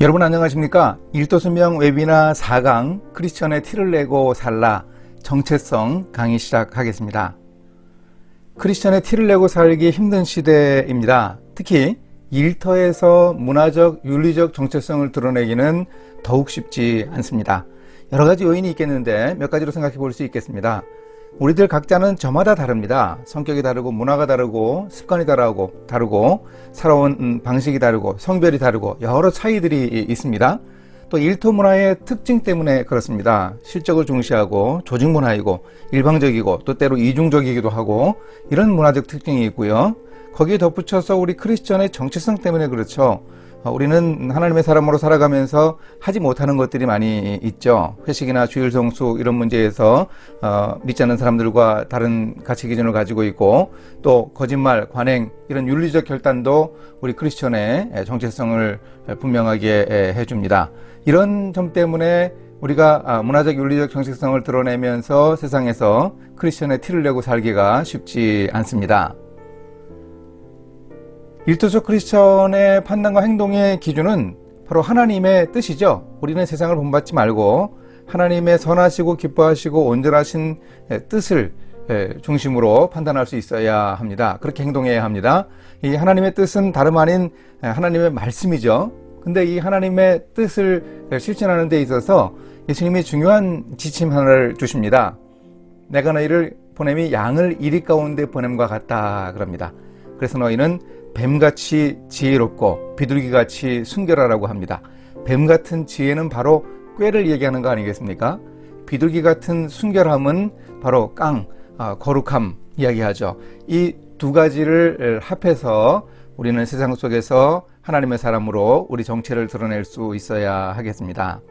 여러분 안녕하십니까? 일도수명 웨비나 4강 크리스천의 티를 내고 살라 정체성 강의 시작하겠습니다. 크리스천의 티를 내고 살기 힘든 시대입니다. 특히 일터에서 문화적, 윤리적 정체성을 드러내기는 더욱 쉽지 않습니다. 여러 가지 요인이 있겠는데 몇 가지로 생각해 볼 수 있겠습니다. 우리들 각자는 저마다 다릅니다. 성격이 다르고 문화가 다르고 습관이 다르고 살아온 방식이 다르고 성별이 다르고 여러 차이들이 있습니다. 또 일터 문화의 특징 때문에 그렇습니다. 실적을 중시하고 조직 문화이고 일방적이고 또 때로 이중적이기도 하고 이런 문화적 특징이 있고요. 거기에 덧붙여서 우리 크리스천의 정체성 때문에 그렇죠. 우리는 하나님의 사람으로 살아가면서 하지 못하는 것들이 많이 있죠. 회식이나 주일 성수 이런 문제에서 믿지 않는 사람들과 다른 가치 기준을 가지고 있고, 또 거짓말, 관행 이런 윤리적 결단도 우리 크리스천의 정체성을 분명하게 해줍니다. 이런 점 때문에 우리가 문화적 윤리적 정체성을 드러내면서 세상에서 크리스천의 티를 내고 살기가 쉽지 않습니다. 일터적 크리스천의 판단과 행동의 기준은 바로 하나님의 뜻이죠. 우리는 세상을 본받지 말고 하나님의 선하시고 기뻐하시고 온전하신 뜻을 중심으로 판단할 수 있어야 합니다. 그렇게 행동해야 합니다. 이 하나님의 뜻은 다름 아닌 하나님의 말씀이죠. 근데 이 하나님의 뜻을 실천하는 데 있어서 예수님이 중요한 지침 하나를 주십니다. 내가 너희를 보냄이 양을 이리 가운데 보냄과 같다 그럽니다. 그래서 너희는 뱀같이 지혜롭고 비둘기같이 순결하라고 합니다. 뱀 같은 지혜는 바로 꾀를 얘기하는 거 아니겠습니까? 비둘기 같은 순결함은 바로 거룩함 이야기하죠. 이 두 가지를 합해서 우리는 세상 속에서 하나님의 사람으로 우리 정체를 드러낼 수 있어야 하겠습니다.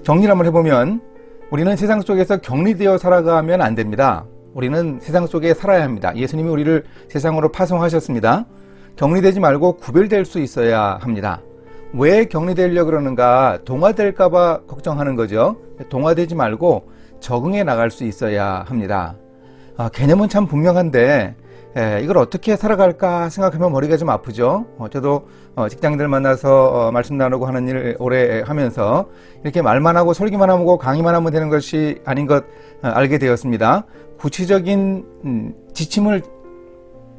정리를 한번 해보면 우리는 세상 속에서 격리되어 살아가면 안 됩니다. 우리는 세상 속에 살아야 합니다. 예수님이 우리를 세상으로 파송하셨습니다. 격리되지 말고 구별될 수 있어야 합니다. 왜 격리되려고 그러는가? 동화될까 봐 걱정하는 거죠. 동화되지 말고 적응해 나갈 수 있어야 합니다. 개념은 참 분명한데 이걸 어떻게 살아갈까 생각하면 머리가 좀 아프죠. 저도 직장인들 만나서 말씀 나누고 하는 일 오래 하면서 이렇게 말만 하고 설교만 하고 강의만 하면 되는 것이 아닌 것 알게 되었습니다. 구체적인 지침을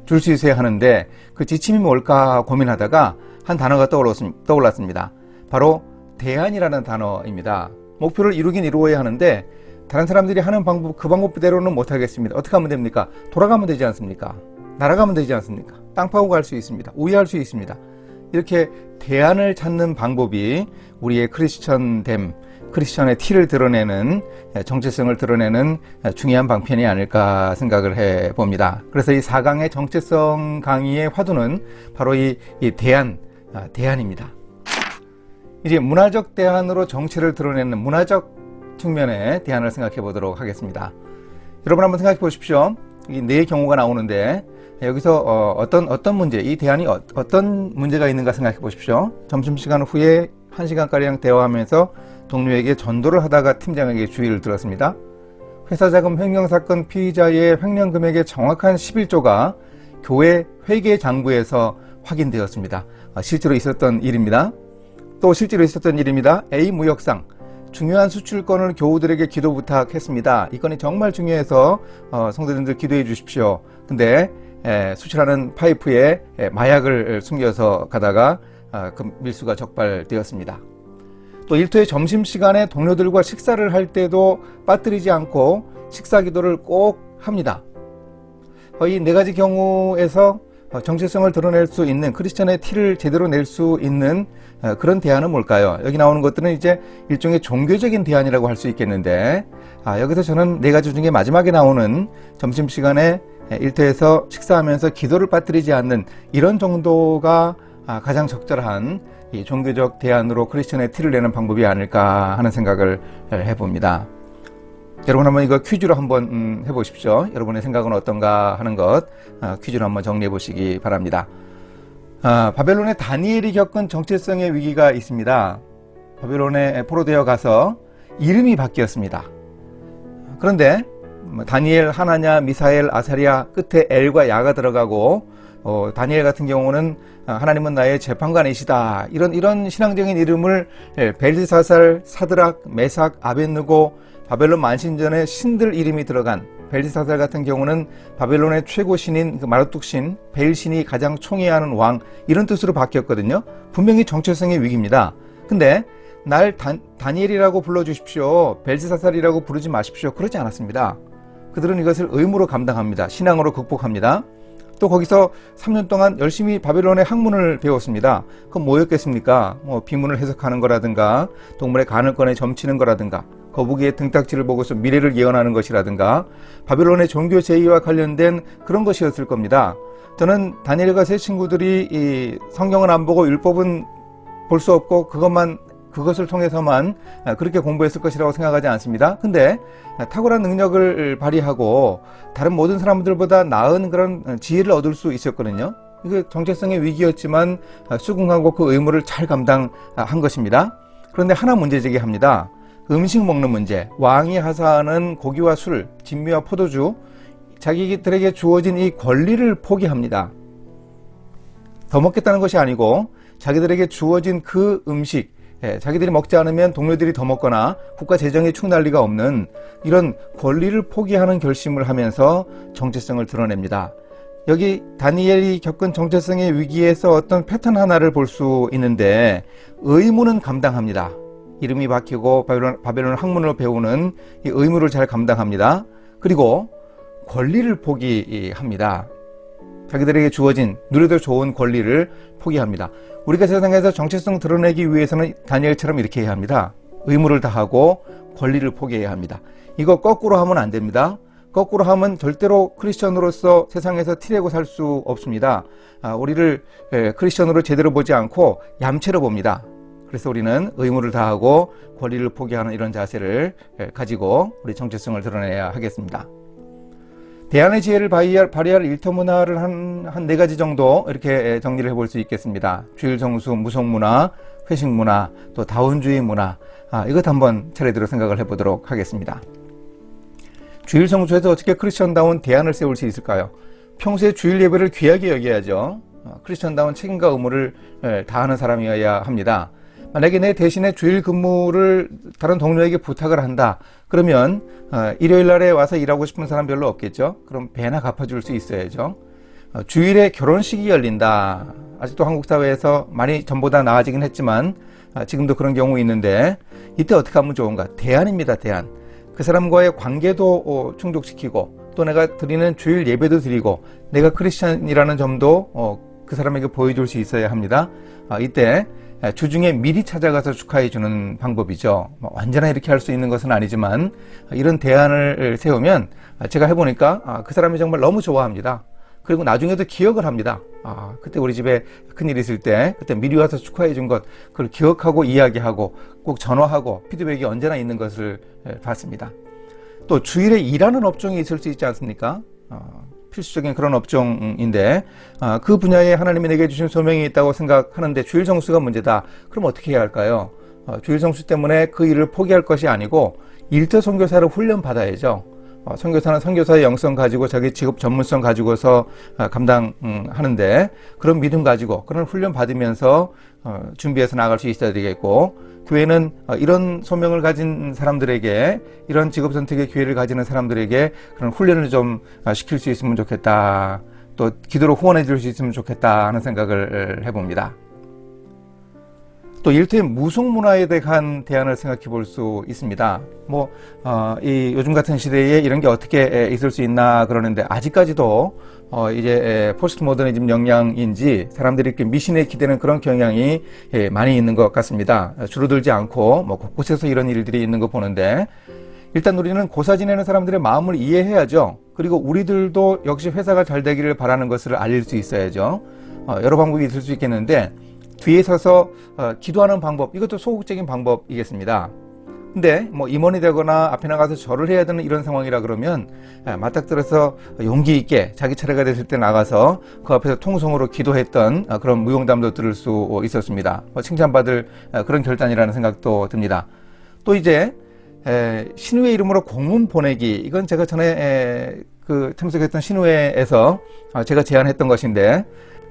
줄 수 있어야 하는데 그 지침이 뭘까 고민하다가 한 단어가 떠올랐습니다. 바로 대안이라는 단어입니다. 목표를 이루긴 이루어야 하는데 다른 사람들이 하는 방법, 그 방법대로는 못하겠습니다. 어떻게 하면 됩니까? 돌아가면 되지 않습니까? 날아가면 되지 않습니까? 땅 파고 갈 수 있습니다. 우회할 수 있습니다. 이렇게 대안을 찾는 방법이 우리의 크리스천됨, 크리스천의 티를 드러내는, 정체성을 드러내는 중요한 방편이 아닐까 생각을 해봅니다. 그래서 이 4강의 정체성 강의의 화두는 바로 이 대안입니다. 이제 문화적 대안으로 정체를 드러내는 문화적 측면의 대안을 생각해 보도록 하겠습니다. 여러분 한번 생각해 보십시오. 이 네 경우가 나오는데 여기서 어떤 문제, 이 대안이 어떤 문제가 있는가 생각해 보십시오. 점심시간 후에 1시간가량 대화하면서 동료에게 전도를 하다가 팀장에게 주의를 들었습니다. 회사 자금 횡령 사건 피의자의 횡령 금액의 정확한 11조가 교회 회계 장부에서 확인되었습니다. 실제로 있었던 일입니다. 또 실제로 있었던 일입니다. A 무역상 중요한 수출건을 교우들에게 기도 부탁했습니다. 이 건이 정말 중요해서 성도님들 기도해 주십시오. 근데 수출하는 파이프에 마약을 숨겨서 가다가 그 밀수가 적발되었습니다. 또 일터의 점심시간에 동료들과 식사를 할 때도 빠뜨리지 않고 식사 기도를 꼭 합니다. 이 네 가지 경우에서 정체성을 드러낼 수 있는, 크리스천의 티를 제대로 낼 수 있는 그런 대안은 뭘까요? 여기 나오는 것들은 이제 일종의 종교적인 대안이라고 할 수 있겠는데, 여기서 저는 네 가지 중에 마지막에 나오는 점심시간에 일터에서 식사하면서 기도를 빠뜨리지 않는 이런 정도가 가장 적절한 이 종교적 대안으로 크리스천의 티를 내는 방법이 아닐까 하는 생각을 해봅니다. 여러분 한번 이거 퀴즈로 한번 해보십시오. 여러분의 생각은 어떤가 하는 것 퀴즈로 한번 정리해 보시기 바랍니다. 바벨론의 다니엘이 겪은 정체성의 위기가 있습니다. 바벨론에 포로되어 가서 이름이 바뀌었습니다. 그런데 다니엘, 하나냐, 미사엘, 아사랴 끝에 엘과 야가 들어가고 다니엘 같은 경우는 하나님은 나의 재판관이시다. 이런 신앙적인 이름을 벨드사살, 사드락, 메삭, 아벳느고, 바벨론 만신전에 신들 이름이 들어간 벨드사살 같은 경우는 바벨론의 최고 신인 그 마르뚝 신, 벨 신이 가장 총애하는 왕, 이런 뜻으로 바뀌었거든요. 분명히 정체성의 위기입니다. 근데 날 다니엘이라고 불러주십시오, 벨드사살이라고 부르지 마십시오, 그러지 않았습니다. 그들은 이것을 의무로 감당합니다. 신앙으로 극복합니다. 또 거기서 3년 동안 열심히 바벨론의 학문을 배웠습니다. 그건 뭐였겠습니까? 비문을 해석하는 거라든가, 동물의 간을 꺼내 점치는 거라든가, 거북이의 등딱지를 보고서 미래를 예언하는 것이라든가, 바벨론의 종교 제의와 관련된 그런 것이었을 겁니다. 저는 다니엘과 세 친구들이 이 성경은 안 보고 율법은 볼 수 없고 그것을 통해서만 그렇게 공부했을 것이라고 생각하지 않습니다. 근데 탁월한 능력을 발휘하고 다른 모든 사람들보다 나은 그런 지혜를 얻을 수 있었거든요. 이게 정체성의 위기였지만 수긍하고 그 의무를 잘 감당한 것입니다. 그런데 하나 문제 제기합니다. 음식 먹는 문제. 왕이 하사하는 고기와 술, 진미와 포도주, 자기들에게 주어진 이 권리를 포기합니다. 더 먹겠다는 것이 아니고 자기들에게 주어진 그 음식, 자기들이 먹지 않으면 동료들이 더 먹거나 국가 재정에 축날 리가 없는 이런 권리를 포기하는 결심을 하면서 정체성을 드러냅니다. 여기 다니엘이 겪은 정체성의 위기에서 어떤 패턴 하나를 볼 수 있는데, 의무는 감당합니다. 이름이 바뀌고 바벨론 학문을 배우는 이 의무를 잘 감당합니다. 그리고 권리를 포기합니다. 자기들에게 주어진 누려도 좋은 권리를 포기합니다. 우리가 세상에서 정체성 드러내기 위해서는 다니엘처럼 이렇게 해야 합니다. 의무를 다하고 권리를 포기해야 합니다. 이거 거꾸로 하면 안 됩니다. 거꾸로 하면 절대로 크리스천으로서 세상에서 티내고 살 수 없습니다. 우리를 크리스천으로 제대로 보지 않고 얌체로 봅니다. 그래서 우리는 의무를 다하고 권리를 포기하는 이런 자세를 가지고 우리 정체성을 드러내야 하겠습니다. 대안의 지혜를 발휘할 일터 문화를 한 네 가지 정도 이렇게 정리를 해볼 수 있겠습니다. 주일 정수, 무속 문화, 회식 문화, 또 다운주의 문화, 이것 한번 차례대로 생각을 해보도록 하겠습니다. 주일 정수에서 어떻게 크리스천다운 대안을 세울 수 있을까요? 평소에 주일 예배를 귀하게 여겨야죠. 크리스천다운 책임과 의무를 다하는 사람이어야 합니다. 만약에 내 대신에 주일 근무를 다른 동료에게 부탁을 한다, 그러면 일요일 날에 와서 일하고 싶은 사람 별로 없겠죠. 그럼 배나 갚아줄 수 있어야죠. 주일에 결혼식이 열린다. 아직도 한국 사회에서 많이 전보다 나아지긴 했지만 지금도 그런 경우 있는데, 이때 어떻게 하면 좋은가? 대안입니다. 대안. 그 사람과의 관계도 충족시키고, 또 내가 드리는 주일 예배도 드리고, 내가 크리스천이라는 점도 그 사람에게 보여줄 수 있어야 합니다. 이때 주중에 미리 찾아가서 축하해 주는 방법이죠. 완전히 이렇게 할 수 있는 것은 아니지만 이런 대안을 세우면 제가 해보니까 그 사람이 정말 너무 좋아합니다. 그리고 나중에도 기억을 합니다. 그때 우리 집에 큰일 있을 때 그때 미리 와서 축하해 준 것, 그걸 기억하고 이야기하고 꼭 전화하고 피드백이 언제나 있는 것을 봤습니다. 또 주일에 일하는 업종이 있을 수 있지 않습니까? 필수적인 그런 업종인데 그 분야에 하나님이 내게 주신 소명이 있다고 생각하는데 주일 정수가 문제다. 그럼 어떻게 해야 할까요? 주일 정수 때문에 그 일을 포기할 것이 아니고 일터 선교사를 훈련 받아야죠. 선교사는 선교사의 영성 가지고 자기 직업 전문성 가지고서 감당하는데, 그런 믿음 가지고 그런 훈련 받으면서 준비해서 나갈 수 있어야 되겠고, 교회는 이런 소명을 가진 사람들에게, 이런 직업 선택의 기회를 가지는 사람들에게 그런 훈련을 좀 시킬 수 있으면 좋겠다, 또 기도로 후원해 줄 수 있으면 좋겠다 하는 생각을 해봅니다. 또 일터의 무속 문화에 대한 대안을 생각해 볼 수 있습니다. 이 요즘 같은 시대에 이런 게 어떻게 있을 수 있나 그러는데, 아직까지도 이제 포스트 모더니즘 영향인지 사람들이 이렇게 미신에 기대는 그런 경향이 많이 있는 것 같습니다. 줄어들지 않고 곳곳에서 이런 일들이 있는 거 보는데, 일단 우리는 고사 지내는 사람들의 마음을 이해해야죠. 그리고 우리들도 역시 회사가 잘 되기를 바라는 것을 알릴 수 있어야죠. 여러 방법이 있을 수 있겠는데, 뒤에 서서 기도하는 방법, 이것도 소극적인 방법이겠습니다. 근데 임원이 되거나 앞에 나가서 절을 해야 되는 이런 상황이라 그러면 맞닥뜨려서 용기 있게 자기 차례가 됐을 때 나가서 그 앞에서 통성으로 기도했던 그런 무용담도 들을 수 있었습니다. 칭찬받을 그런 결단이라는 생각도 듭니다. 또 이제 신우의 이름으로 공문 보내기, 이건 제가 전에 그 참석했던 신우회에서 제가 제안했던 것인데,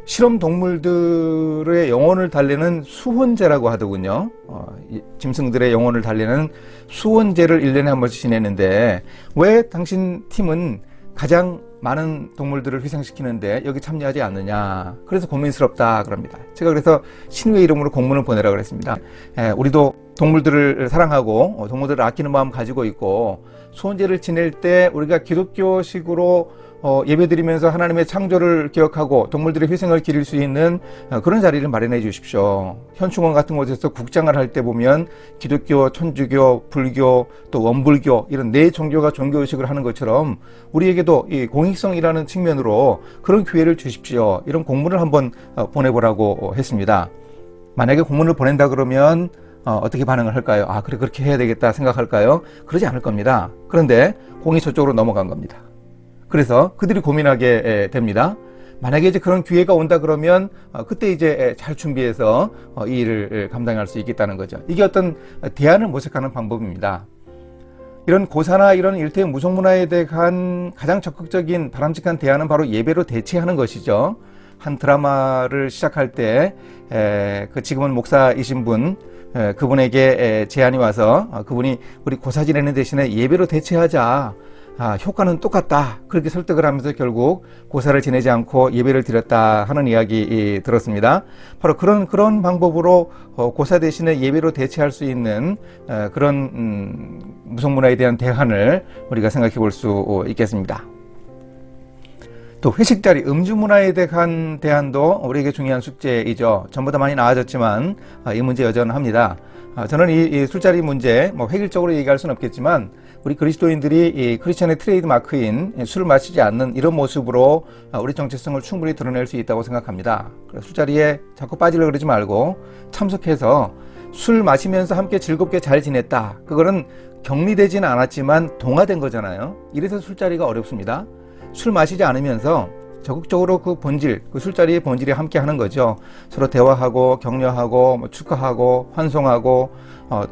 실험 동물들의 영혼을 달래는 수혼제라고 하더군요. 짐승들의 영혼을 달래는 수혼제를 1년에 한 번씩 지내는데, 왜 당신 팀은 가장 많은 동물들을 희생시키는데 여기 참여하지 않느냐, 그래서 고민스럽다 그럽니다. 제가 그래서 신우의 이름으로 공문을 보내라고 그랬습니다. 우리도 동물들을 사랑하고 동물들을 아끼는 마음 가지고 있고, 수혼제를 지낼 때 우리가 기독교식으로 예배드리면서 하나님의 창조를 기억하고 동물들의 희생을 기릴 수 있는 그런 자리를 마련해 주십시오. 현충원 같은 곳에서 국장을 할 때 보면 기독교, 천주교, 불교, 또 원불교 이런 네 종교가 종교의식을 하는 것처럼 우리에게도 이 공익성이라는 측면으로 그런 기회를 주십시오. 이런 공문을 한번 보내보라고 했습니다. 만약에 공문을 보낸다 그러면 어떻게 반응을 할까요? 아, 그래, 그렇게 해야 되겠다 생각할까요? 그러지 않을 겁니다. 그런데 공이 저쪽으로 넘어간 겁니다. 그래서 그들이 고민하게 됩니다. 만약에 이제 그런 기회가 온다 그러면 그때 이제 잘 준비해서 이 일을 감당할 수 있겠다는 거죠. 이게 어떤 대안을 모색하는 방법입니다. 이런 고사나 이런 일태의 무속문화에 대한 가장 적극적인 바람직한 대안은 바로 예배로 대체하는 것이죠. 한 드라마를 시작할 때 그 지금은 목사이신 분, 그분에게 제안이 와서 그분이 우리 고사 지내는 대신에 예배로 대체하자, 효과는 똑같다, 그렇게 설득을 하면서 결국 고사를 지내지 않고 예배를 드렸다 하는 이야기 들었습니다. 바로 그런 방법으로 고사 대신에 예배로 대체할 수 있는 그런 무속문화에 대한 대안을 우리가 생각해 볼 수 있겠습니다. 또 회식 자리, 음주 문화에 대한 대안도 우리에게 중요한 숙제이죠. 전보다 많이 나아졌지만 이 문제 여전합니다. 저는 이 술자리 문제 획일적으로 얘기할 수는 없겠지만, 우리 그리스도인들이 이 크리스천의 트레이드 마크인 술을 마시지 않는 이런 모습으로 우리 정체성을 충분히 드러낼 수 있다고 생각합니다. 술자리에 자꾸 빠지려고 그러지 말고 참석해서 술 마시면서 함께 즐겁게 잘 지냈다, 그거는 격리되지는 않았지만 동화된 거잖아요. 이래서 술자리가 어렵습니다. 술 마시지 않으면서 적극적으로 그 본질, 그 술자리의 본질에 함께 하는 거죠. 서로 대화하고 격려하고 축하하고 환송하고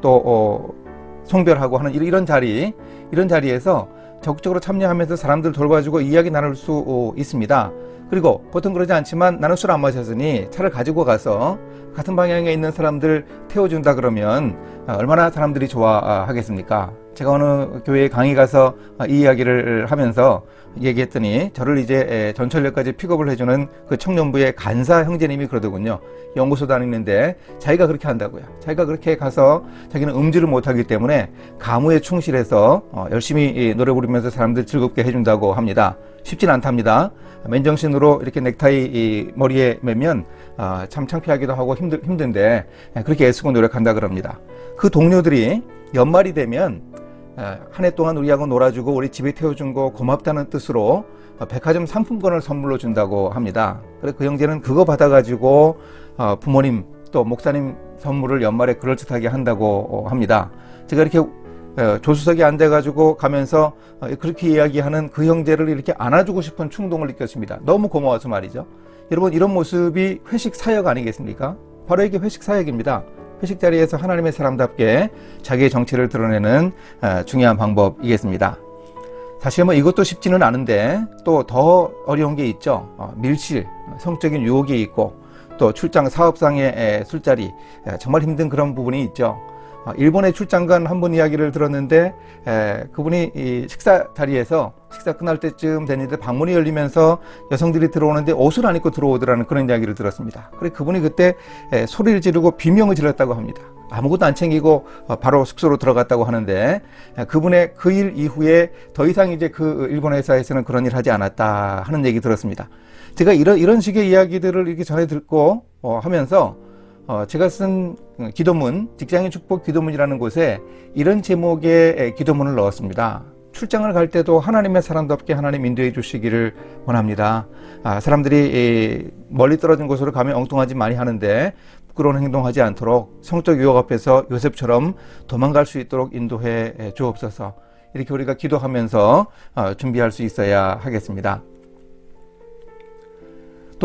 또 송별하고 하는 이런 자리에서 적극적으로 참여하면서 사람들 돌봐주고 이야기 나눌 수 있습니다. 그리고 보통 그러지 않지만 나는 술 안 마셨으니 차를 가지고 가서 같은 방향에 있는 사람들 태워준다 그러면 얼마나 사람들이 좋아하겠습니까? 제가 어느 교회에 강의 가서 이 이야기를 하면서 얘기했더니 저를 이제 전철역까지 픽업을 해주는 그 청년부의 간사 형제님이 그러더군요. 연구소 다니는데 자기가 그렇게 한다고요. 자기가 그렇게 가서 자기는 음주를 못하기 때문에 가무에 충실해서 열심히 노래 부르면서 사람들 즐겁게 해준다고 합니다. 쉽진 않답니다. 맨정신으로 이렇게 넥타이 머리에 매면 참 창피하기도 하고 힘든데 그렇게 애쓰고 노력한다 그럽니다. 그 동료들이 연말이 되면 한 해 동안 우리하고 놀아주고 우리 집에 태워준 거 고맙다는 뜻으로 백화점 상품권을 선물로 준다고 합니다. 그래서 그 형제는 그거 받아가지고 부모님 또 목사님 선물을 연말에 그럴듯하게 한다고 합니다. 제가 이렇게 조수석에 앉아가지고 가면서 그렇게 이야기하는 그 형제를 이렇게 안아주고 싶은 충동을 느꼈습니다. 너무 고마워서 말이죠. 여러분, 이런 모습이 회식 사역 아니겠습니까? 바로 이게 회식 사역입니다. 회식 자리에서 하나님의 사람답게 자기의 정체를 드러내는 중요한 방법이겠습니다. 사실 이것도 쉽지는 않은데 또 더 어려운 게 있죠. 밀실, 성적인 유혹이 있고 또 출장 사업상의 술자리, 정말 힘든 그런 부분이 있죠. 일본에 출장 간 한 분 이야기를 들었는데 그분이 이 식사 자리에서 식사 끝날 때쯤 됐는데 방문이 열리면서 여성들이 들어오는데 옷을 안 입고 들어오더라는 그런 이야기를 들었습니다. 그래 그분이 그때 소리를 지르고 비명을 질렀다고 합니다. 아무것도 안 챙기고 바로 숙소로 들어갔다고 하는데 그분의 그 일 이후에 더 이상 이제 그 일본 회사에서는 그런 일을 하지 않았다 하는 얘기 들었습니다. 제가 이런 식의 이야기들을 이렇게 전해 듣고 하면서 제가 쓴 기도문, 직장인 축복 기도문이라는 곳에 이런 제목의 기도문을 넣었습니다. 출장을 갈 때도 하나님의 사람답게 하나님 인도해 주시기를 원합니다. 사람들이 멀리 떨어진 곳으로 가면 엉뚱하지 많이 하는데 부끄러운 행동하지 않도록 성적 유혹 앞에서 요셉처럼 도망갈 수 있도록 인도해 주옵소서. 이렇게 우리가 기도하면서 준비할 수 있어야 하겠습니다.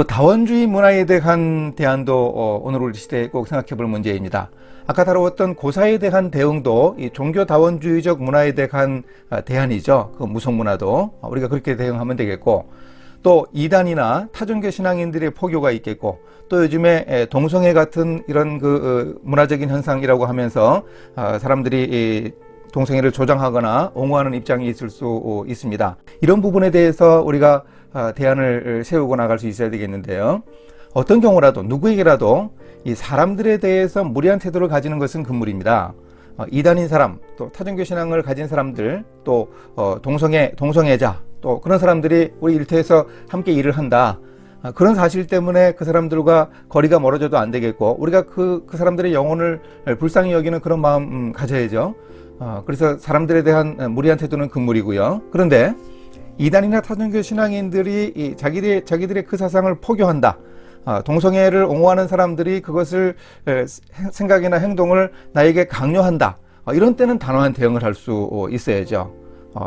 또 다원주의 문화에 대한 대안도 오늘 우리 시대에 꼭 생각해 볼 문제입니다. 아까 다루었던 고사에 대한 대응도 이 종교 다원주의적 문화에 대한 대안이죠. 그 무속문화도 우리가 그렇게 대응하면 되겠고, 또 이단이나 타종교 신앙인들의 포교가 있겠고, 또 요즘에 동성애 같은 이런 그 문화적인 현상이라고 하면서 사람들이 동성애를 조장하거나 옹호하는 입장이 있을 수 있습니다. 이런 부분에 대해서 우리가 대안을 세우고 나갈 수 있어야 되겠는데요. 어떤 경우라도 누구에게라도 이 사람들에 대해서 무리한 태도를 가지는 것은 금물입니다. 이단인 사람, 또 타종교 신앙을 가진 사람들, 또 동성애자, 또 그런 사람들이 우리 일터에서 함께 일을 한다. 그런 사실 때문에 그 사람들과 거리가 멀어져도 안 되겠고, 우리가 그 사람들의 영혼을 불쌍히 여기는 그런 마음 가져야죠. 그래서 사람들에 대한 무리한 태도는 금물이고요. 그런데 이단이나 타종교 신앙인들이 자기들의 그 사상을 포교한다. 동성애를 옹호하는 사람들이 그것을 생각이나 행동을 나에게 강요한다. 이런 때는 단호한 대응을 할 수 있어야죠.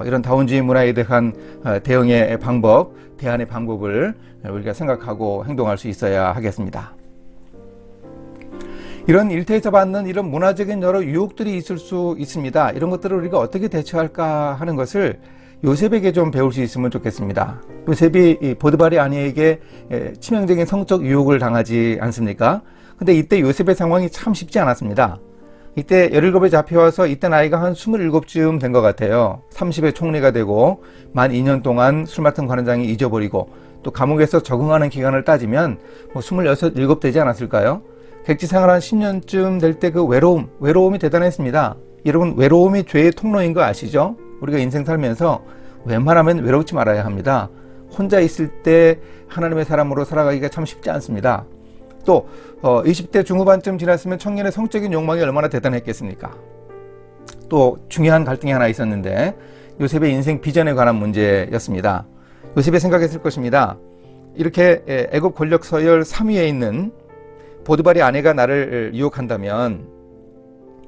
이런 다원주의 문화에 대한 대응의 방법, 대안의 방법을 우리가 생각하고 행동할 수 있어야 하겠습니다. 이런 일터에서 받는 이런 문화적인 여러 유혹들이 있을 수 있습니다. 이런 것들을 우리가 어떻게 대처할까 하는 것을 요셉에게 좀 배울 수 있으면 좋겠습니다. 요셉이 보드발의 아내에게 치명적인 성적 유혹을 당하지 않습니까? 근데 이때 요셉의 상황이 참 쉽지 않았습니다. 이때 17에 잡혀와서 이때 나이가 한 27쯤 된 것 같아요. 30에 총리가 되고 만 2년 동안 술 맡은 관원장이 잊어버리고, 또 감옥에서 적응하는 기간을 따지면 뭐 26, 7 되지 않았을까요? 객지 생활 한 10년쯤 될 때 그 외로움이 대단했습니다. 여러분, 외로움이 죄의 통로인 거 아시죠? 우리가 인생 살면서 웬만하면 외롭지 말아야 합니다. 혼자 있을 때 하나님의 사람으로 살아가기가 참 쉽지 않습니다. 또 20대 중후반쯤 지났으면 청년의 성적인 욕망이 얼마나 대단했겠습니까? 또 중요한 갈등이 하나 있었는데 요셉의 인생 비전에 관한 문제였습니다. 요셉이 생각했을 것입니다. 이렇게 애굽 권력 서열 3위에 있는 보드발의 아내가 나를 유혹한다면,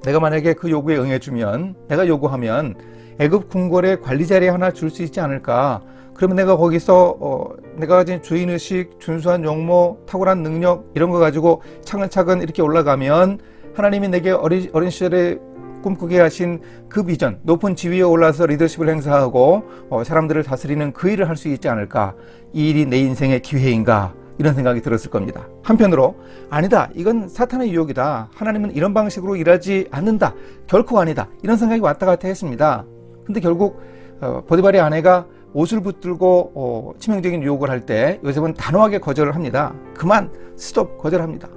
내가 만약에 그 요구에 응해주면, 내가 요구하면 애굽 궁궐에 관리 자리 하나 줄 수 있지 않을까? 그러면 내가 거기서 내가 가진 주인의식, 준수한 용모, 탁월한 능력 이런 거 가지고 차근차근 이렇게 올라가면 하나님이 내게 어린 시절에 꿈꾸게 하신 그 비전, 높은 지위에 올라서 리더십을 행사하고 사람들을 다스리는 그 일을 할 수 있지 않을까? 이 일이 내 인생의 기회인가? 이런 생각이 들었을 겁니다. 한편으로 아니다, 이건 사탄의 유혹이다, 하나님은 이런 방식으로 일하지 않는다, 결코 아니다, 이런 생각이 왔다 갔다 했습니다. 근데 결국 보디발의 아내가 옷을 붙들고 치명적인 유혹을 할 때 요셉은 단호하게 거절을 합니다. 그만, 스톱, 거절합니다.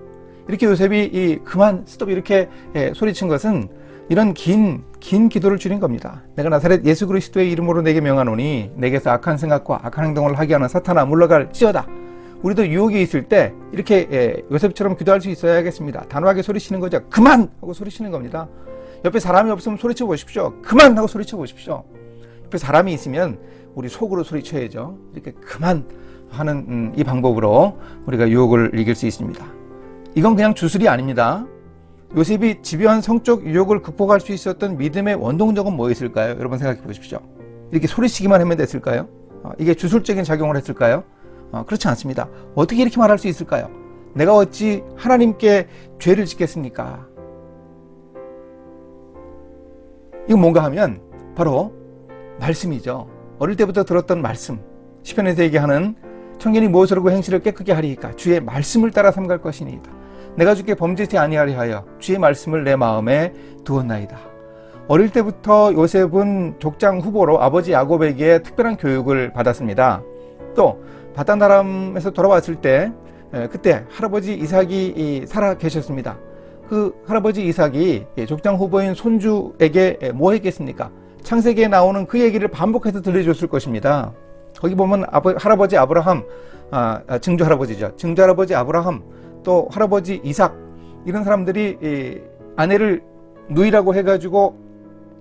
이렇게 요셉이 그만, 스톱 이렇게 소리친 것은 이런 긴 기도를 줄인 겁니다. 내가 나사렛 예수 그리스도의 이름으로 내게 명하노니 내게서 악한 생각과 악한 행동을 하게 하는 사탄아 물러갈지어다. 우리도 유혹이 있을 때 이렇게 요셉처럼 기도할 수 있어야겠습니다. 단호하게 소리치는 거죠. 그만! 하고 소리치는 겁니다. 옆에 사람이 없으면 소리쳐 보십시오. 그만! 하고 소리쳐 보십시오. 옆에 사람이 있으면 우리 속으로 소리쳐야죠. 이렇게 그만 하는 이 방법으로 우리가 유혹을 이길 수 있습니다. 이건 그냥 주술이 아닙니다. 요셉이 집요한 성적 유혹을 극복할 수 있었던 믿음의 원동력은 뭐였을까요? 여러분 생각해 보십시오. 이렇게 소리치기만 하면 됐을까요? 이게 주술적인 작용을 했을까요? 그렇지 않습니다. 어떻게 이렇게 말할 수 있을까요? 내가 어찌 하나님께 죄를 짓겠습니까? 이건 뭔가 하면 바로 말씀이죠. 어릴 때부터 들었던 말씀, 시편에서 얘기하는 청년이 무엇을 하고 행실을 깨끗게 하리이까 주의 말씀을 따라 삼갈 것이니이다. 내가 주께 범죄치 아니하리 하여 주의 말씀을 내 마음에 두었나이다. 어릴 때부터 요셉은 족장 후보로 아버지 야곱에게 특별한 교육을 받았습니다. 또 바단아람에서 돌아왔을 때 그때 할아버지 이삭이 살아 계셨습니다. 그 할아버지 이삭이 족장 후보인 손주에게 뭐 했겠습니까? 창세기에 나오는 그 얘기를 반복해서 들려줬을 것입니다. 거기 보면 할아버지 아브라함, 증조 할아버지죠. 증조 할아버지 아브라함, 또 할아버지 이삭, 이런 사람들이 아내를 누이라고 해가지고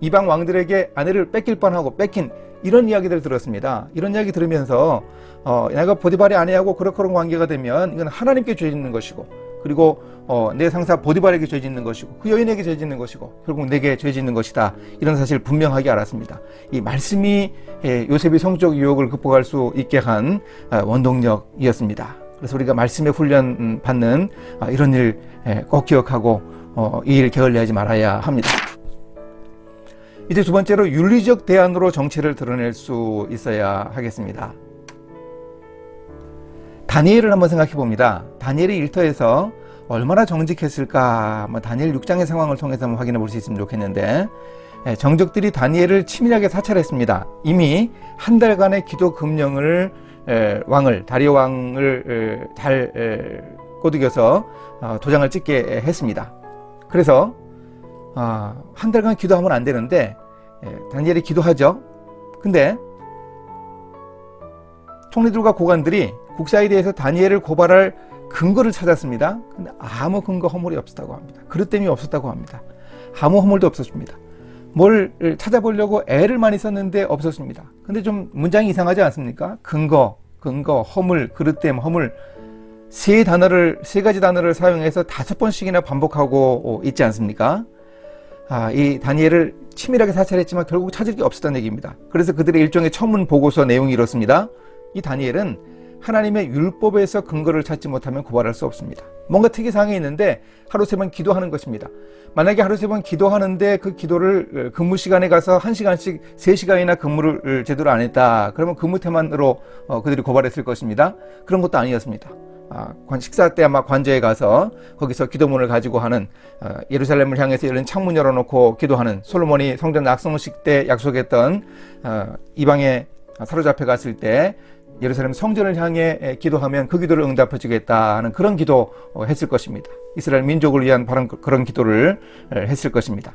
이방 왕들에게 아내를 뺏길 뻔하고 뺏긴 이런 이야기들 들었습니다. 이런 이야기 들으면서 내가 보디발의 아내하고 그런 관계가 되면 이건 하나님께 죄 짓는 것이고, 그리고 내 상사 보디발에게 죄 짓는 것이고, 그 여인에게 죄 짓는 것이고, 결국 내게 죄 짓는 것이다, 이런 사실을 분명하게 알았습니다. 이 말씀이 요셉이 성적 유혹을 극복할 수 있게 한 원동력이었습니다. 그래서 우리가 말씀에 훈련 받는 이런 일 꼭 기억하고 이 일 게을리하지 말아야 합니다. 이제 두 번째로 윤리적 대안으로 정체를 드러낼 수 있어야 하겠습니다. 다니엘을 한번 생각해 봅니다. 다니엘이 일터에서 얼마나 정직했을까? 다니엘 6장의 상황을 통해서 한번 확인해 볼 수 있으면 좋겠는데, 정적들이 다니엘을 치밀하게 사찰했습니다. 이미 한 달간의 기도 금령을 다리오 왕을 잘 꼬드겨서 도장을 찍게 했습니다. 그래서 한 달간 기도하면 안 되는데 다니엘이 기도하죠. 근데 총리들과 고관들이 국사에 대해서 다니엘을 고발할 근거를 찾았습니다. 근데 아무 근거 허물이 없었다고 합니다. 그릇됨이 없었다고 합니다. 아무 허물도 없었습니다. 뭘 찾아보려고 애를 많이 썼는데 없었습니다. 근데 좀 문장이 이상하지 않습니까? 근거, 허물, 그릇됨, 허물 세 가지 단어를 사용해서 5번씩이나 반복하고 있지 않습니까? 이 다니엘을 치밀하게 사찰했지만 결국 찾을 게 없었다는 얘기입니다. 그래서 그들의 일종의 청문 보고서 내용이 이렇습니다. 이 다니엘은 하나님의 율법에서 근거를 찾지 못하면 고발할 수 없습니다. 뭔가 특이사항이 있는데 하루 3번 기도하는 것입니다. 만약에 하루 3번 기도하는데 그 기도를 근무 시간에 가서 1시간씩 3시간이나 근무를 제대로 안 했다. 그러면 근무 태만으로 그들이 고발했을 것입니다. 그런 것도 아니었습니다. 식사 때 아마 관저에 가서 거기서 기도문을 가지고 하는 예루살렘을 향해서 열린 창문 열어놓고 기도하는 솔로몬이 성전 낙성식 때 약속했던 이방에 사로잡혀 갔을 때 예루살렘 성전을 향해 기도하면 그 기도를 응답해 주겠다 하는 그런 기도 했을 것입니다. 이스라엘 민족을 위한 그런 기도를 했을 것입니다.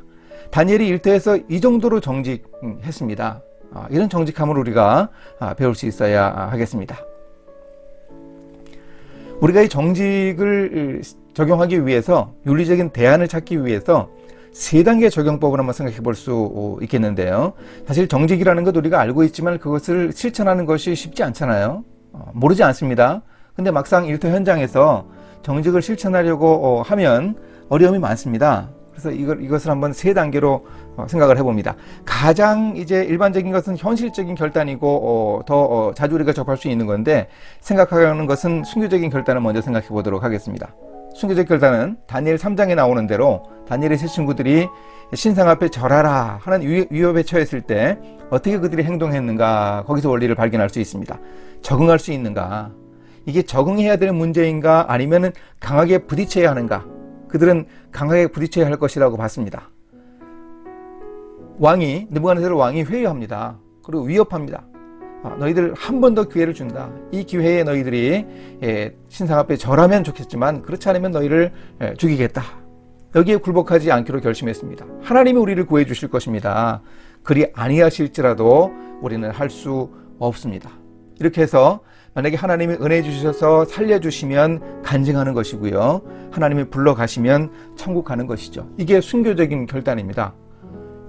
다니엘이 일터에서 이 정도로 정직했습니다. 이런 정직함을 우리가 배울 수 있어야 하겠습니다. 우리가 이 정직을 적용하기 위해서 윤리적인 대안을 찾기 위해서 3단계 적용법을 한번 생각해 볼 수 있겠는데요. 사실 정직이라는 것 우리가 알고 있지만 그것을 실천하는 것이 쉽지 않잖아요. 모르지 않습니다. 근데 막상 일터 현장에서 정직을 실천하려고 하면 어려움이 많습니다. 그래서 이것을 한번 3단계로 생각을 해봅니다. 가장 이제 일반적인 것은 현실적인 결단이고 더 자주 우리가 접할 수 있는 건데, 생각하는 것은 순교적인 결단을 먼저 생각해 보도록 하겠습니다. 순교적 결단은 다니엘 3장에 나오는 대로 다니엘의 세 친구들이 신상 앞에 절하라 하는 위협에 처했을 때 어떻게 그들이 행동했는가, 거기서 원리를 발견할 수 있습니다. 적응할 수 있는가, 이게 적응해야 되는 문제인가 아니면 강하게 부딪혀야 하는가. 그들은 강하게 부딪혀야 할 것이라고 봤습니다. 느부갓네살 왕이 회유합니다. 그리고 위협합니다. 너희들 한 번 더 기회를 준다. 이 기회에 너희들이 신상 앞에 절하면 좋겠지만 그렇지 않으면 너희를 죽이겠다. 여기에 굴복하지 않기로 결심했습니다. 하나님이 우리를 구해 주실 것입니다. 그리 아니하실지라도 우리는 할 수 없습니다. 이렇게 해서 만약에 하나님이 은혜 주셔서 살려주시면 간증하는 것이고요, 하나님이 불러가시면 천국 가는 것이죠. 이게 순교적인 결단입니다.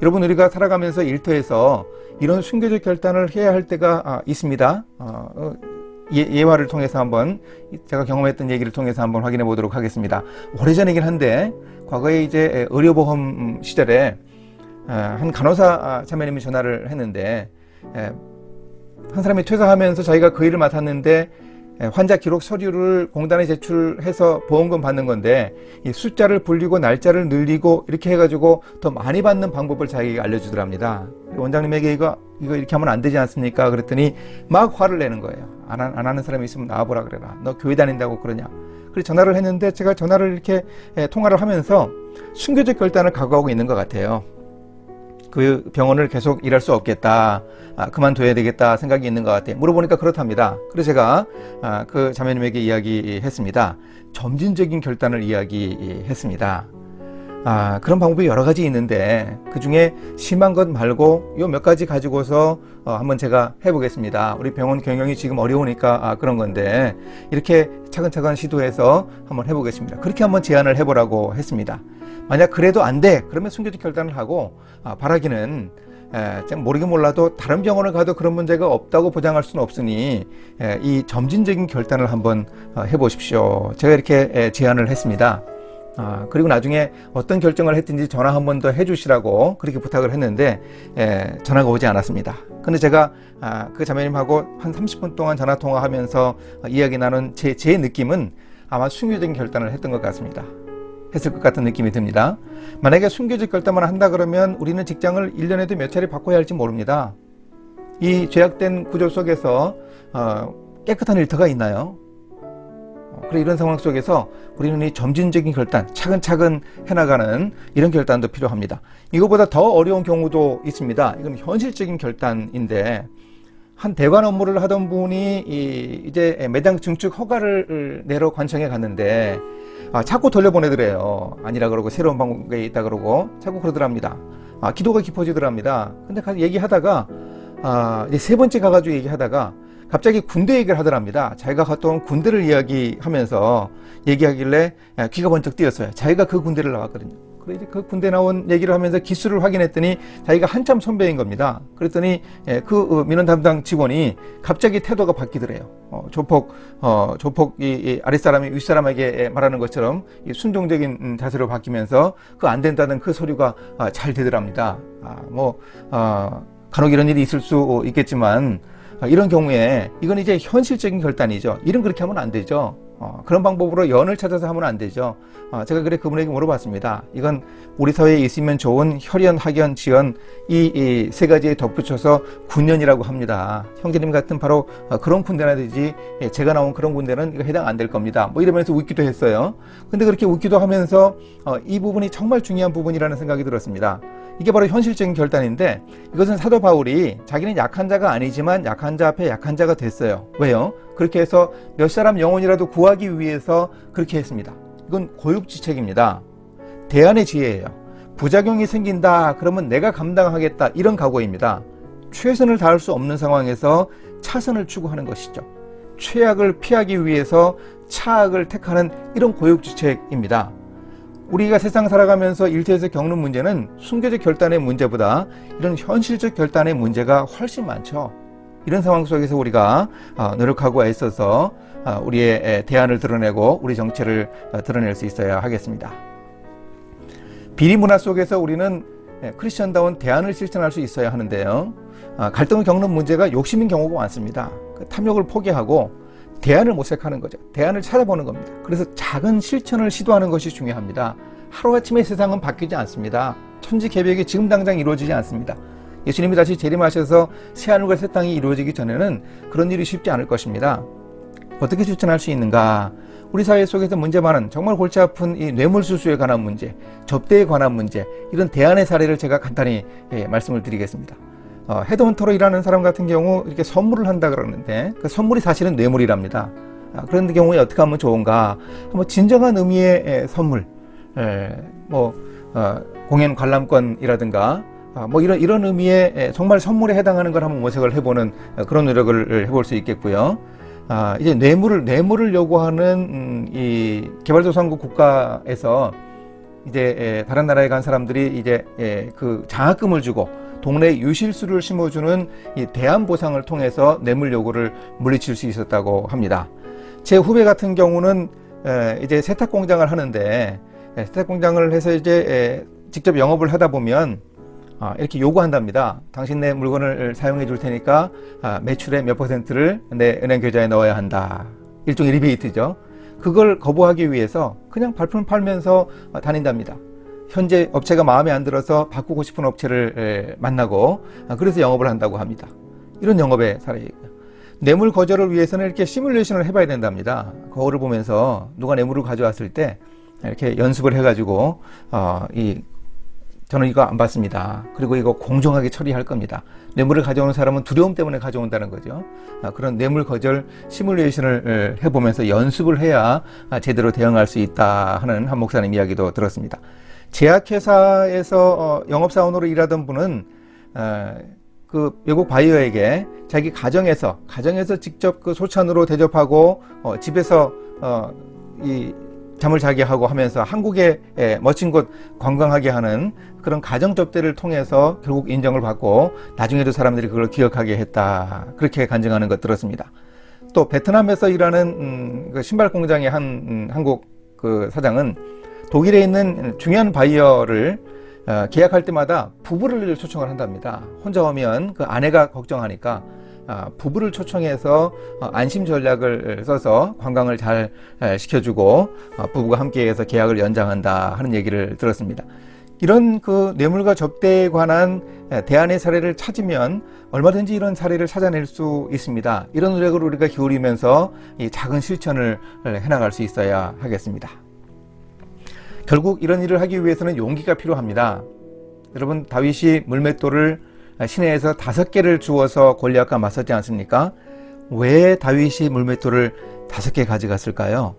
여러분, 우리가 살아가면서 일터에서 이런 순교적 결단을 해야 할 때가 있습니다. 예화를 통해서 한번, 제가 경험했던 얘기를 통해서 한번 확인해 보도록 하겠습니다. 오래전이긴 한데, 과거에 이제 의료보험 시절에 한 간호사 자매님이 전화를 했는데, 한 사람이 퇴사하면서 자기가 그 일을 맡았는데 환자 기록 서류를 공단에 제출해서 보험금 받는 건데, 이 숫자를 불리고 날짜를 늘리고 이렇게 해가지고 더 많이 받는 방법을 자기가 알려주더랍니다. 원장님에게 이거 이렇게 하면 안 되지 않습니까? 그랬더니 막 화를 내는 거예요. 안 하는 사람이 있으면 나와보라 그래라. 너 교회 다닌다고 그러냐. 그래서 전화를 했는데, 제가 전화를 이렇게 통화를 하면서 순교적 결단을 각오하고 있는 것 같아요. 그 병원을 계속 일할 수 없겠다, 그만둬야 되겠다 생각이 있는 것 같아요. 물어보니까 그렇답니다. 그래서 제가 그 자매님에게 이야기했습니다. 점진적인 결단을 이야기했습니다. 그런 방법이 여러 가지 있는데 그 중에 심한 것 말고 요 몇 가지 가지고서 한번 제가 해보겠습니다. 우리 병원 경영이 지금 어려우니까 그런 건데 이렇게 차근차근 시도해서 한번 해보겠습니다. 그렇게 한번 제안을 해보라고 했습니다. 만약 그래도 안 돼, 그러면 순교적 결단을 하고, 바라기는 모르긴 몰라도 다른 병원을 가도 그런 문제가 없다고 보장할 수는 없으니 이 점진적인 결단을 한번 해보십시오. 제가 이렇게 제안을 했습니다. 그리고 나중에 어떤 결정을 했든지 전화 한 번 더 해주시라고 그렇게 부탁을 했는데 전화가 오지 않았습니다. 근데 제가 그 자매님하고 한 30분 동안 전화 통화하면서 이야기 나눈 제 느낌은 아마 순교적인 결단을 했던 것 같습니다. 했을 것 같은 느낌이 듭니다. 만약에 순교적 결단만 한다 그러면 우리는 직장을 1년에도 몇 차례 바꿔야 할지 모릅니다. 이 죄악된 구조 속에서 깨끗한 일터가 있나요? 그래 이런 상황 속에서 우리는 이 점진적인 결단, 차근차근 해나가는 이런 결단도 필요합니다. 이거보다 더 어려운 경우도 있습니다. 이건 현실적인 결단인데 한 대관 업무를 하던 분이 이제 매장 증축 허가를 내러 관청에 갔는데 자꾸 돌려보내더래요. 아니라 그러고 새로운 방법이 있다 그러고 자꾸 그러더랍니다. 기도가 깊어지더랍니다. 근데 가서 얘기하다가 이제 세 번째 가가지고 얘기하다가 갑자기 군대 얘기를 하더랍니다. 자기가 갔다 온 군대를 이야기하면서 얘기하길래 귀가 번쩍 뜨였어요. 자기가 그 군대를 나왔거든요. 그래 이제 그 군대 나온 얘기를 하면서 기수를 확인했더니 자기가 한참 선배인 겁니다. 그랬더니 그 민원 담당 직원이 갑자기 태도가 바뀌더래요. 조폭 이 아랫사람이 윗사람에게 말하는 것처럼 이 순종적인 자세로 바뀌면서 그 안 된다는 그 서류가 잘 되더랍니다. 간혹 이런 일이 있을 수 있겠지만 이런 경우에 이건 이제 현실적인 결단이죠. 일은 그렇게 하면 안 되죠. 그런 방법으로 연을 찾아서 하면 안 되죠. 제가 그래 그분에게 물어봤습니다. 이건 우리 사회에 있으면 좋은 혈연, 학연, 지연 이 세 가지에 덧붙여서 군년이라고 합니다. 형제님 같은 바로 그런 군대나 되지 제가 나온 그런 군대는 이거 해당 안 될 겁니다. 뭐 이러면서 웃기도 했어요. 근데 그렇게 웃기도 하면서 이 부분이 정말 중요한 부분이라는 생각이 들었습니다. 이게 바로 현실적인 결단인데 이것은 사도 바울이 자기는 약한 자가 아니지만 약한 자 앞에 약한 자가 됐어요. 왜요? 그렇게 해서 몇 사람 영혼이라도 구하기 위해서 그렇게 했습니다. 이건 고육지책입니다. 대안의 지혜예요. 부작용이 생긴다 그러면 내가 감당하겠다 이런 각오입니다. 최선을 다할 수 없는 상황에서 차선을 추구하는 것이죠. 최악을 피하기 위해서 차악을 택하는 이런 고육지책입니다. 우리가 세상 살아가면서 일터에서 겪는 문제는 순교적 결단의 문제보다 이런 현실적 결단의 문제가 훨씬 많죠. 이런 상황 속에서 우리가 노력하고 애써서 우리의 대안을 드러내고 우리 정체를 드러낼 수 있어야 하겠습니다. 비리 문화 속에서 우리는 크리스천다운 대안을 실천할 수 있어야 하는데요. 갈등을 겪는 문제가 욕심인 경우가 많습니다. 탐욕을 포기하고 대안을 모색하는 거죠. 대안을 찾아보는 겁니다. 그래서 작은 실천을 시도하는 것이 중요합니다. 하루아침에 세상은 바뀌지 않습니다. 천지개벽이 지금 당장 이루어지지 않습니다. 예수님이 다시 재림하셔서 새하늘과 새 땅이 이루어지기 전에는 그런 일이 쉽지 않을 것입니다. 어떻게 실천할 수 있는가? 우리 사회 속에서 문제 많은 정말 골치 아픈 이 뇌물수수에 관한 문제, 접대에 관한 문제 이런 대안의 사례를 제가 간단히 말씀을 드리겠습니다. 헤드헌터로 일하는 사람 같은 경우 이렇게 선물을 한다 그러는데 그 선물이 사실은 뇌물이랍니다. 그런 경우에 어떻게 하면 좋은가? 한번 진정한 의미의 선물, 공연 관람권이라든가 이런 의미의 정말 선물에 해당하는 걸 한번 모색을 해보는 그런 노력을 해볼 수 있겠고요. 이제 뇌물을 요구하는 이 개발도상국 국가에서 이제 다른 나라에 간 사람들이 이제 그 장학금을 주고 동네 유실수를 심어주는 이 대안 보상을 통해서 뇌물 요구를 물리칠 수 있었다고 합니다. 제 후배 같은 경우는 이제 세탁 공장을 하는데 세탁 공장을 해서 이제 직접 영업을 하다 보면 이렇게 요구한답니다. 당신 내 물건을 사용해 줄 테니까 매출의 몇 %를 내 은행 계좌에 넣어야 한다. 일종의 리베이트죠. 그걸 거부하기 위해서 그냥 발품 팔면서 다닌답니다. 현재 업체가 마음에 안 들어서 바꾸고 싶은 업체를 만나고 그래서 영업을 한다고 합니다. 이런 영업의 사례이고요. 뇌물 거절을 위해서는 이렇게 시뮬레이션을 해봐야 된답니다. 거울을 보면서 누가 뇌물을 가져왔을 때 이렇게 연습을 해가지고 저는 이거 안 받습니다. 그리고 이거 공정하게 처리할 겁니다. 뇌물을 가져오는 사람은 두려움 때문에 가져온다는 거죠. 그런 뇌물 거절 시뮬레이션을 해보면서 연습을 해야 제대로 대응할 수 있다 하는 한 목사님 이야기도 들었습니다. 제약회사에서 영업사원으로 일하던 분은 그 외국 바이어에게 자기 가정에서 직접 그 소찬으로 대접하고 집에서 이 잠을 자게 하고 하면서 한국의 멋진 곳 관광하게 하는 그런 가정 접대를 통해서 결국 인정을 받고 나중에도 사람들이 그걸 기억하게 했다. 그렇게 간증하는 것 들었습니다. 또 베트남에서 일하는 그 신발 공장의 한 한국 그 사장은 독일에 있는 중요한 바이어를 계약할 때마다 부부를 초청을 한답니다. 혼자 오면 그 아내가 걱정하니까 부부를 초청해서 안심 전략을 써서 관광을 잘 시켜주고 부부가 함께해서 계약을 연장한다 하는 얘기를 들었습니다. 이런 그 뇌물과 접대에 관한 대안의 사례를 찾으면 얼마든지 이런 사례를 찾아낼 수 있습니다. 이런 노력을 우리가 기울이면서 이 작은 실천을 해나갈 수 있어야 하겠습니다. 결국 이런 일을 하기 위해서는 용기가 필요합니다. 여러분, 다윗이 물맷돌을 시내에서 5개를 주워서 골리앗과 맞섰지 않습니까? 왜 다윗이 물맷돌을 5개 가져갔을까요?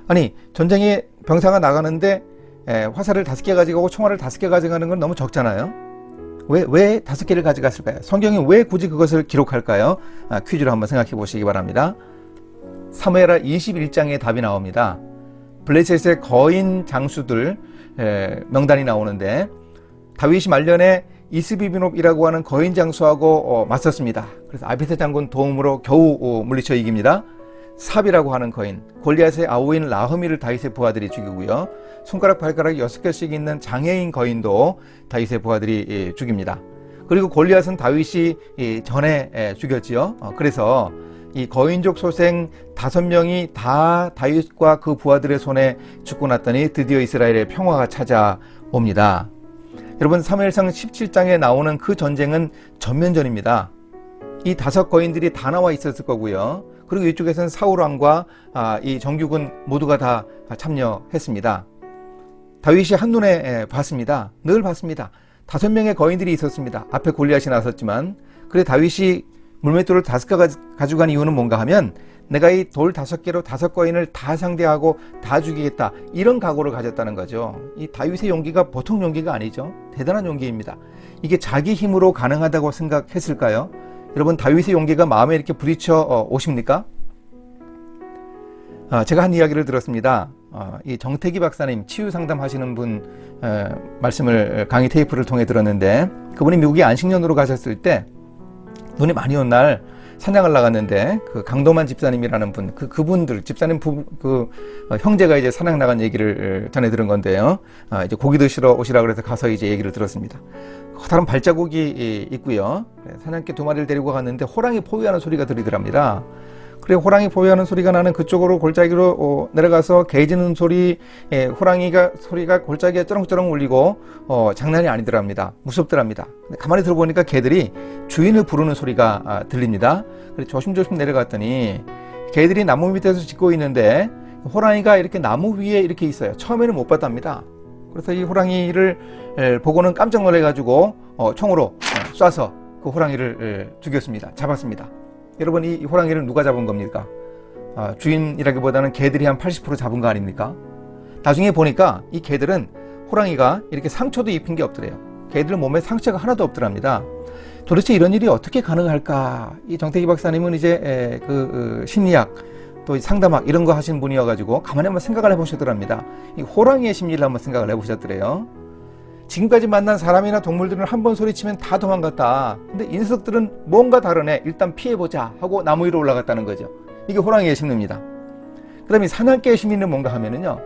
아니, 전쟁에 병사가 나가는데 화살을 5개 가져가고 총알을 5개 가져가는 건 너무 적잖아요. 왜 5개를 가져갔을까요? 성경이 왜 굳이 그것을 기록할까요? 퀴즈로 한번 생각해 보시기 바랍니다. 사무엘하 21장에 답이 나옵니다. 블레셋의 거인 장수들 명단이 나오는데 다윗이 말년에 이스비비놉이라고 하는 거인 장수하고 맞섰습니다. 그래서 아비새 장군 도움으로 겨우 물리쳐 이깁니다. 삽이라고 하는 거인, 골리앗의 아우인 라흐미를 다윗의 부하들이 죽이고요. 손가락 발가락이 6개씩 있는 장애인 거인도 다윗의 부하들이 죽입니다. 그리고 골리앗은 다윗이 전에 죽였지요. 그래서 이 거인족 소생 5명이 다 다윗과 그 부하들의 손에 죽고 났더니 드디어 이스라엘의 평화가 찾아옵니다. 여러분, 사무엘상 17장에 나오는 그 전쟁은 전면전입니다. 이 5 거인들이 다 나와 있었을 거고요. 그리고 이쪽에서는 사울왕과 이 정규군 모두가 다 참여했습니다. 다윗이 한눈에 봤습니다. 늘 봤습니다. 5명의 거인들이 있었습니다. 앞에 골리앗이 나섰지만, 그래 다윗이 물맷돌을 5개 가져간 이유는 뭔가 하면 내가 이 돌 5개로 5 거인을 다 상대하고 다 죽이겠다, 이런 각오를 가졌다는 거죠. 이 다윗의 용기가 보통 용기가 아니죠. 대단한 용기입니다. 이게 자기 힘으로 가능하다고 생각했을까요? 여러분, 다윗의 용기가 마음에 이렇게 부딪혀 오십니까? 제가 한 이야기를 들었습니다. 이 정태기 박사님, 치유 상담하시는 분 말씀을 강의 테이프를 통해 들었는데, 그분이 미국에 안식년으로 가셨을 때 눈이 많이 온 날 사냥을 나갔는데 그 강도만 집사님이라는 분, 그분들 집사님 형제가 이제 사냥 나간 얘기를 전해 들은 건데요. 이제 고기 드시러 오시라 그래서 가서 이제 얘기를 들었습니다. 커다란 발자국이 있고요. 사냥개 2마리를 데리고 갔는데 호랑이 포위하는 소리가 들리더랍니다. 그래, 호랑이 포위하는 소리가 나는 그쪽으로 골짜기로 내려가서 개 짖는 소리, 소리가 골짜기에 쩌렁쩌렁 울리고 장난이 아니더랍니다. 무섭더랍니다. 가만히 들어보니까 개들이 주인을 부르는 소리가 들립니다. 그래, 조심조심 내려갔더니 개들이 나무 밑에서 짖고 있는데 호랑이가 이렇게 나무 위에 이렇게 있어요. 처음에는 못 봤답니다. 그래서 이 호랑이를 보고는 깜짝 놀래가지고 총으로 쏴서 그 호랑이를 죽였습니다. 잡았습니다. 여러분, 이 호랑이를 누가 잡은 겁니까? 주인이라기보다는 개들이 한 80% 잡은 거 아닙니까? 나중에 보니까 이 개들은 호랑이가 이렇게 상처도 입힌 게 없더래요. 개들 몸에 상처가 하나도 없더랍니다. 도대체 이런 일이 어떻게 가능할까? 이 정태기 박사님은 이제 심리학 또 상담학 이런 거 하신 분이어가지고 가만히 한번 생각을 해보시더랍니다. 이 호랑이의 심리를 한번 생각을 해보셨더래요. 지금까지 만난 사람이나 동물들은 한 번 소리치면 다 도망갔다. 근데 이 녀석들은 뭔가 다르네. 일단 피해보자 하고 나무 위로 올라갔다는 거죠. 이게 호랑이의 심리입니다. 그 다음에 사냥개의 심리는 뭔가 하면은요,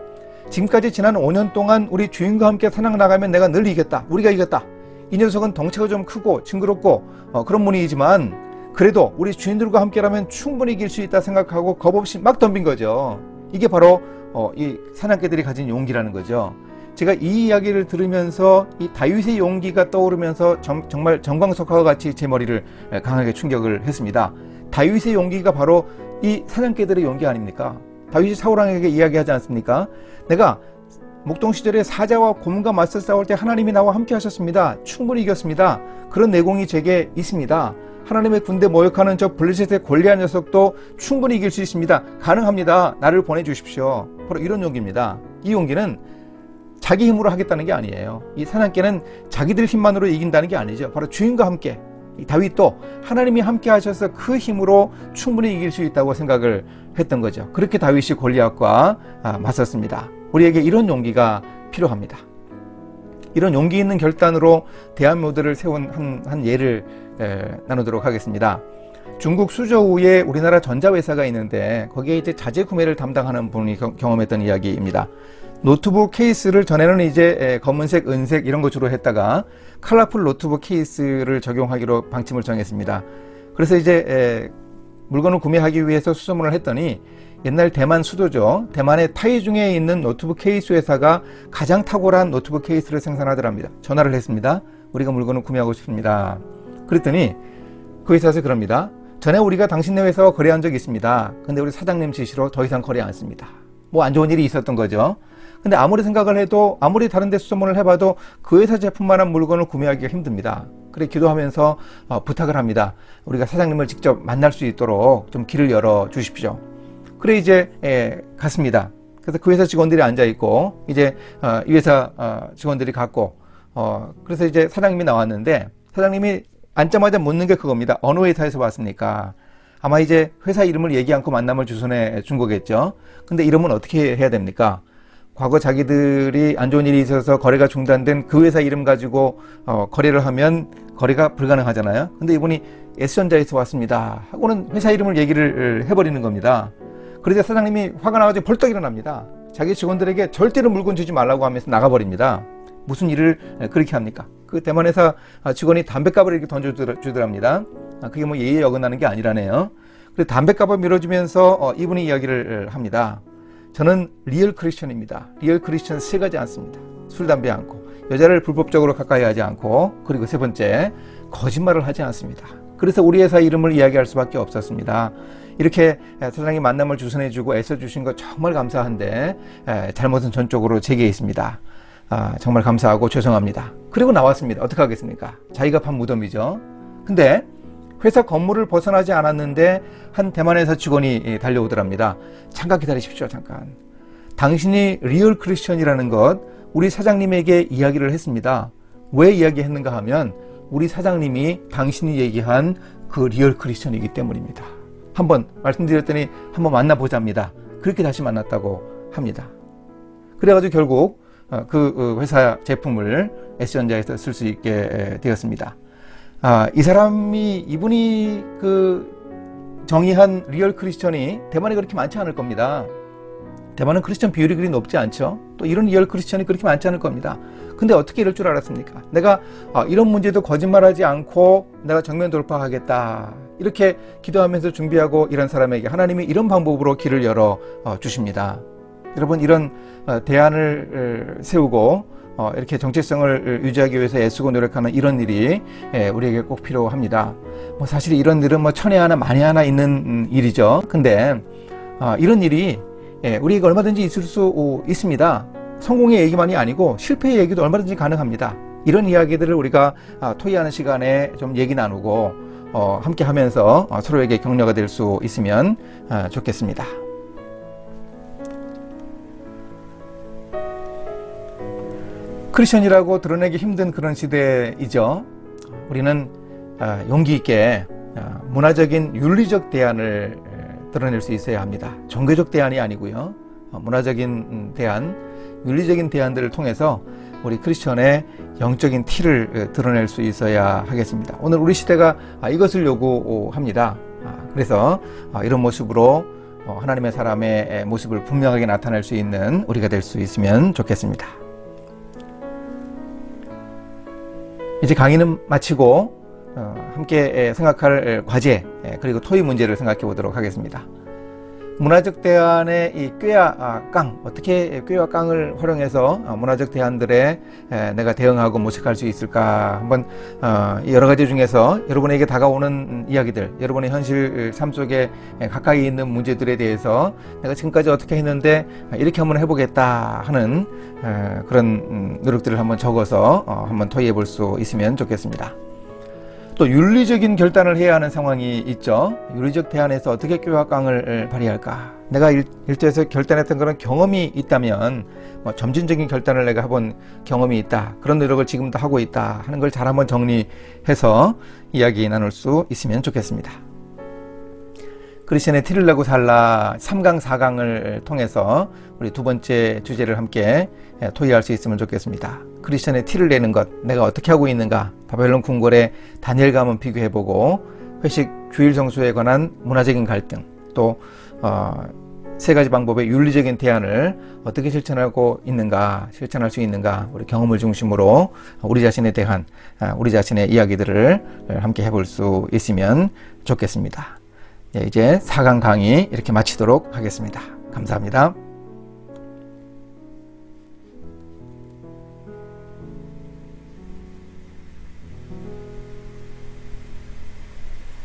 지금까지 지난 5년 동안 우리 주인과 함께 사냥 나가면 내가 늘 이겼다. 우리가 이겼다. 이 녀석은 덩치가 좀 크고 징그럽고 그런 분이지만 그래도 우리 주인들과 함께라면 충분히 이길 수 있다 생각하고 겁없이 막 덤빈 거죠. 이게 바로 이 사냥개들이 가진 용기라는 거죠. 제가 이 이야기를 들으면서 이 다윗의 용기가 떠오르면서 정말 정광석화와 같이 제 머리를 강하게 충격을 했습니다. 다윗의 용기가 바로 이 사냥개들의 용기 아닙니까? 다윗이 사울왕에게 이야기하지 않습니까? 내가 목동 시절에 사자와 곰과 맞서 싸울 때 하나님이 나와 함께 하셨습니다. 충분히 이겼습니다. 그런 내공이 제게 있습니다. 하나님의 군대 모욕하는 저 블레셋의 골리앗 녀석도 충분히 이길 수 있습니다. 가능합니다. 나를 보내주십시오. 바로 이런 용기입니다. 이 용기는 자기 힘으로 하겠다는 게 아니에요. 이 사냥개는 자기들 힘만으로 이긴다는 게 아니죠. 바로 주인과 함께, 이 다윗도 하나님이 함께 하셔서 그 힘으로 충분히 이길 수 있다고 생각을 했던 거죠. 그렇게 다윗이 골리앗과 맞섰습니다. 우리에게 이런 용기가 필요합니다. 이런 용기 있는 결단으로 대한 모델을 세운 한 예를 나누도록 하겠습니다. 중국 수저우에 우리나라 전자회사가 있는데 거기에 이제 자재 구매를 담당하는 분이 경험했던 이야기입니다. 노트북 케이스를 전에는 이제 검은색, 은색 이런 거 주로 했다가 컬러풀 노트북 케이스를 적용하기로 방침을 정했습니다. 그래서 이제 물건을 구매하기 위해서 수소문을 했더니 옛날 대만 수도죠. 대만의 타이중에 있는 노트북 케이스 회사가 가장 탁월한 노트북 케이스를 생산하더랍니다. 전화를 했습니다. 우리가 물건을 구매하고 싶습니다. 그랬더니 그 회사에서 그럽니다. 전에 우리가 당신네 회사와 거래한 적이 있습니다. 근데 우리 사장님 지시로 더 이상 거래 않습니다. 뭐 안 좋은 일이 있었던 거죠. 근데 아무리 생각을 해도 아무리 다른 데 수소문을 해봐도 그 회사 제품만한 물건을 구매하기가 힘듭니다. 그래 기도하면서 부탁을 합니다. 우리가 사장님을 직접 만날 수 있도록 좀 길을 열어 주십시오. 그래 이제 갔습니다. 그래서 그 회사 직원들이 앉아 있고 이제 이 회사 직원들이 갔고 그래서 이제 사장님이 나왔는데 사장님이 앉자마자 묻는 게 그겁니다. 어느 회사에서 왔습니까? 아마 이제 회사 이름을 얘기 않고 만남을 주선해 준 거겠죠. 근데 이름은 어떻게 해야 됩니까? 과거 자기들이 안 좋은 일이 있어서 거래가 중단된 그 회사 이름 가지고 거래를 하면 거래가 불가능하잖아요. 근데 이분이 S전자에서 왔습니다 하고는 회사 이름을 얘기를 해버리는 겁니다. 그러자 사장님이 화가 나가지고 벌떡 일어납니다. 자기 직원들에게 절대로 물건 주지 말라고 하면서 나가버립니다. 무슨 일을 그렇게 합니까? 그 대만 회사 직원이 담뱃값을 이렇게 던져주더랍니다. 그게 뭐 예의에 어긋나는 게 아니라네요. 그래서 담뱃값을 밀어주면서 이분이 이야기를 합니다. 저는 리얼 크리스천입니다. 리얼 크리스천 세 가지 않습니다. 술, 담배 않고, 여자를 불법적으로 가까이 하지 않고, 그리고 세 번째, 거짓말을 하지 않습니다. 그래서 우리 회사 이름을 이야기할 수밖에 없었습니다. 이렇게 사장님 만남을 주선해주고 애써주신 거 정말 감사한데 잘못은 전적으로 제게 있습니다. 정말 감사하고 죄송합니다. 그리고 나왔습니다. 어떻게 하겠습니까? 자기가 판 무덤이죠. 근데 회사 건물을 벗어나지 않았는데 한 대만 회사 직원이 달려오더랍니다. 잠깐 기다리십시오. 잠깐. 당신이 리얼 크리스천이라는 것 우리 사장님에게 이야기를 했습니다. 왜 이야기했는가 하면 우리 사장님이 당신이 얘기한 그 리얼 크리스천이기 때문입니다. 한번 말씀드렸더니 한번 만나보자입니다. 그렇게 다시 만났다고 합니다. 그래가지고 결국 그 회사 제품을 S전자에서 쓸 수 있게 되었습니다. 이분이 그 정의한 리얼 크리스천이 대만에 그렇게 많지 않을 겁니다. 대만은 크리스천 비율이 그리 높지 않죠. 또 이런 리얼 크리스천이 그렇게 많지 않을 겁니다. 근데 어떻게 이럴 줄 알았습니까? 내가 이런 문제도 거짓말하지 않고 내가 정면 돌파하겠다. 이렇게 기도하면서 준비하고 이런 사람에게 하나님이 이런 방법으로 길을 열어 주십니다. 여러분 이런 대안을 세우고 이렇게 정체성을 유지하기 위해서 애쓰고 노력하는 이런 일이 우리에게 꼭 필요합니다. 뭐 사실 이런 일은 뭐 천에 하나 만에 하나 있는 일이죠. 근데 이런 일이 우리에게 얼마든지 있을 수 있습니다. 성공의 얘기만이 아니고 실패의 얘기도 얼마든지 가능합니다. 이런 이야기들을 우리가 토의하는 시간에 좀 얘기 나누고 함께 하면서 서로에게 격려가 될 수 있으면 좋겠습니다. 크리스천이라고 드러내기 힘든 그런 시대이죠. 우리는 용기 있게 문화적인 윤리적 대안을 드러낼 수 있어야 합니다. 종교적 대안이 아니고요. 문화적인 대안, 윤리적인 대안들을 통해서 우리 크리스천의 영적인 티를 드러낼 수 있어야 하겠습니다. 오늘 우리 시대가 이것을 요구합니다. 그래서 이런 모습으로 하나님의 사람의 모습을 분명하게 나타낼 수 있는 우리가 될 수 있으면 좋겠습니다. 이제 강의는 마치고 함께 생각할 과제 그리고 토의 문제를 생각해 보도록 하겠습니다. 문화적 대안의 이 꾀와 깡, 어떻게 꾀와 깡을 활용해서 문화적 대안들에 내가 대응하고 모색할 수 있을까 한번 여러 가지 중에서 여러분에게 다가오는 이야기들, 여러분의 현실 삶 속에 가까이 있는 문제들에 대해서 내가 지금까지 어떻게 했는데 이렇게 한번 해보겠다 하는 그런 노력들을 한번 적어서 한번 토의해 볼 수 있으면 좋겠습니다. 또 윤리적인 결단을 해야 하는 상황이 있죠. 윤리적 대안에서 어떻게 꾀와 깡을 발휘할까? 내가 일터에서 결단했던 그런 경험이 있다면 점진적인 결단을 내가 해본 경험이 있다. 그런 노력을 지금도 하고 있다 하는 걸 잘 한번 정리해서 이야기 나눌 수 있으면 좋겠습니다. 크리스천의 티를 내고 살라 3강 4강을 통해서 우리 두 번째 주제를 함께 토의할 수 있으면 좋겠습니다. 크리스천의 티를 내는 것, 내가 어떻게 하고 있는가? 바벨론 궁궐의 다니엘과 한번 비교해보고 회식 주일 성수에 관한 문화적인 갈등, 또 세 가지 방법의 윤리적인 대안을 어떻게 실천하고 있는가, 실천할 수 있는가, 우리 경험을 중심으로 우리 자신에 대한 우리 자신의 이야기들을 함께 해볼 수 있으면 좋겠습니다. 이제 4강 강의 이렇게 마치도록 하겠습니다. 감사합니다.